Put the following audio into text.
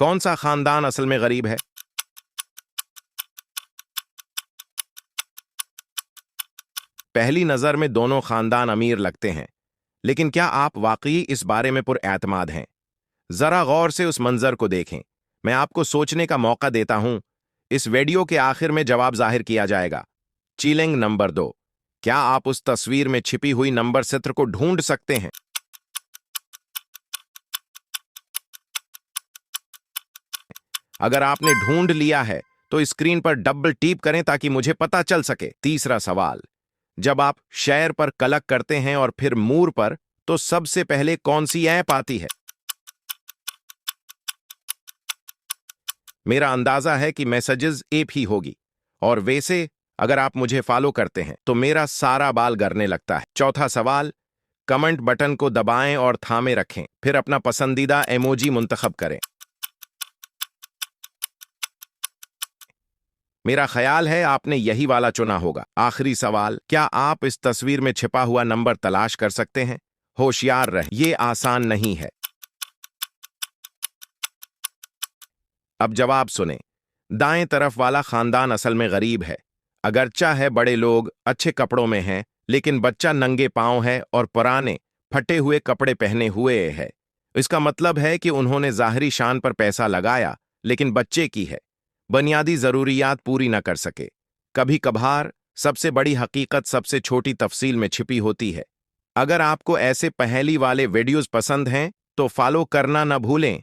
कौन सा खानदान असल में गरीब है? पहली नजर में दोनों खानदान अमीर लगते हैं, लेकिन क्या आप वाकई इस बारे में पुरएतमाद हैं? जरा गौर से उस मंजर को देखें। मैं आपको सोचने का मौका देता हूं। इस वीडियो के आखिर में जवाब जाहिर किया जाएगा। चीलेंग नंबर 2। क्या आप उस तस्वीर में छिपी हुई नंबर चित्र को ढूंढ सकते हैं? अगर आपने ढूंढ लिया है तो स्क्रीन पर डबल टीप करें ताकि मुझे पता चल सके। तीसरा सवाल, जब आप शेयर पर क्लिक करते हैं और फिर मूर पर, तो सबसे पहले कौन सी ऐप आती है? मेरा अंदाजा है कि मैसेजेस ऐप ही होगी। और वैसे अगर आप मुझे फॉलो करते हैं तो मेरा सारा बाल गरने लगता है। चौथा सवाल, कमेंट बटन को दबाएं और थामे रखें, फिर अपना पसंदीदा इमोजी मुंतखब करें। मेरा ख्याल है आपने यही वाला चुना होगा। आखिरी सवाल, क्या आप इस तस्वीर में छिपा हुआ नंबर तलाश कर सकते हैं? होशियार रहें, ये आसान नहीं है। अब जवाब सुने। दाएं तरफ वाला खानदान असल में गरीब है। अगरचा है बड़े लोग अच्छे कपड़ों में हैं, लेकिन बच्चा नंगे पांव है और पुराने फटे हुए कपड़े पहने हुए है। इसका मतलब है कि उन्होंने जाहिरी शान पर पैसा लगाया, लेकिन बच्चे की है बुनियादी जरूरियात पूरी न कर सके। कभी कभार सबसे बड़ी हकीकत सबसे छोटी तफसील में छिपी होती है। अगर आपको ऐसे पहेली वाले वीडियोस पसंद हैं तो फॉलो करना न भूलें।